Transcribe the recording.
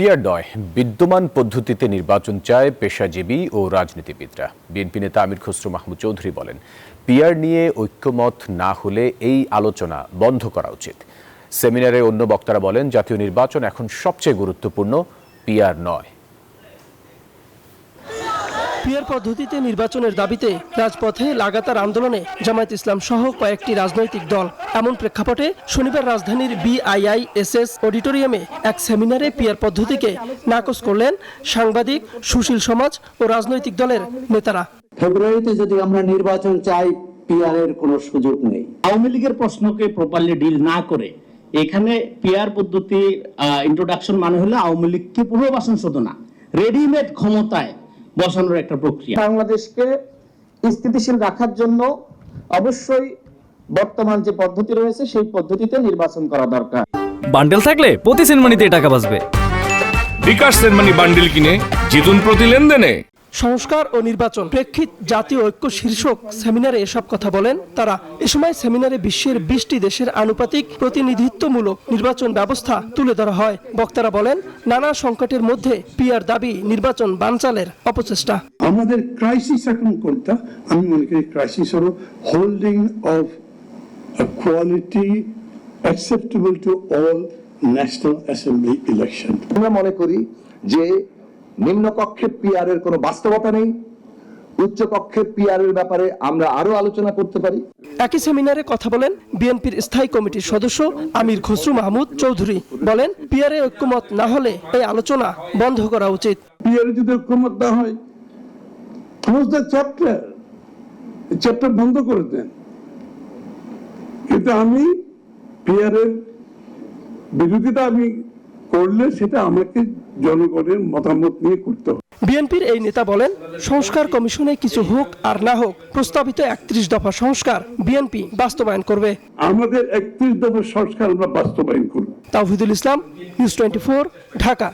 Peer নয়, বিদ্যমান পদ্ধতিতে নির্বাচন চায় পেশাজীবী ও রাজনীতিবিদরা। বিএনপি নেতা আমির খসরু মাহমুদ চৌধুরী বলেন, পিয়ার নিয়ে ঐক্যমত না হলে এই আলোচনা বন্ধ করা উচিত। সেমিনারে অন্য বক্তারা বলেন, জাতীয় নির্বাচন এখন সবচেয়ে গুরুত্বপূর্ণ, পিয়ার নয়। পিয়ার পদ্ধতিতে নির্বাচনের দাবিতে রাজপথে লাগাতার আন্দোলনে জামায়াত ইসলাম সহ কয়েকটি রাজনৈতিক দল। এমন প্রেক্ষাপটে শনিবার রাজধানীর BIISS অডিটোরিয়ামে এক সেমিনারে পিয়ার পদ্ধতিকে নাকচ করলেন সাংবাদিক, সুশীল সমাজ ও রাজনৈতিক দলের নেতারা। ফেব্রুয়ারিতে যদি আমরা নির্বাচন চাই, পিয়ারের কোনো সুযোগ নেই। আওয়ামী লীগের প্রশ্নকে প্রপারলি ডিল না করে এখানে পিয়ার পদ্ধতি ইন্ট্রোডাকশন মানে হলো আওয়ামী লীগকে পুনর্বাসন শুধু না, রেডিমেড ক্ষমতায় বসানোর একটা প্রক্রিয়া। বাংলাদেশকে স্থিতিশীল রাখার জন্য অবশ্যই বর্তমান যে পদ্ধতি রয়েছে সেই পদ্ধতিতে নির্বাচন করা দরকার। বান্ডেল থাকলে প্রতি সেনমানিতে টাকা বাঁচবে। বিকাশ সেনমানি বান্ডেল কিনে জিতুন প্রতি লেনদেনে। সংস্কার ও নির্বাচন প্রেক্ষিত জাতীয় ঐক্য শীর্ষক সেমিনারে এসব কথা বলেন তারা। এ সময় সেমিনারে বিশ্বের 20টি দেশের আনুপাতিক প্রতিনিধিত্বমূলক নির্বাচন ব্যবস্থা তুলে ধরা হয়। বক্তারা বলেন, নানা সংকটের মধ্যে পিয়ার দাবি নির্বাচন বানচালের অপচেষ্টা। আমাদের ক্রাইসিস এখন কোনটা? আমি মনে করি ক্রাইসিস হলো holding of quality acceptable to all national assembly election. আমরা মনে করি যে নিম্নকক্ষে পিয়ারের কোনো বাস্তবতা নেই, উচ্চকক্ষে পিয়ারের ব্যাপারে আমরা আরো আলোচনা করতে পারি। একই সেমিনারে কথা বলেন বিএনপির স্থায়ী কমিটির সদস্য আমির খসরু মাহমুদ চৌধুরী। বলেন, পিয়ারে ঐক্যমত না হলে এই আলোচনা বন্ধ করা উচিত। পিয়ারে যদি ঐক্যমত না হয়, ক্লোজ দ্য চ্যাপ্টার বন্ধ করে দেন। কিন্তু আমি পিয়ারের বিরোধিতা আমি করলে সেটা আমাকে জনগণের মতামত নিয়ে করতে হবে। বিএনপির এই নেতা বলেন, সংস্কার কমিশনে কিছু হোক আর না হোক, প্রস্তাবিত 31 দফা সংস্কার বিএনপি বাস্তবায়ন করবে। আমাদের 31 দফা সংস্কার আমরা বাস্তবায়ন করব। তাওহিদুল ইসলাম, নিউজ 24, ঢাকা।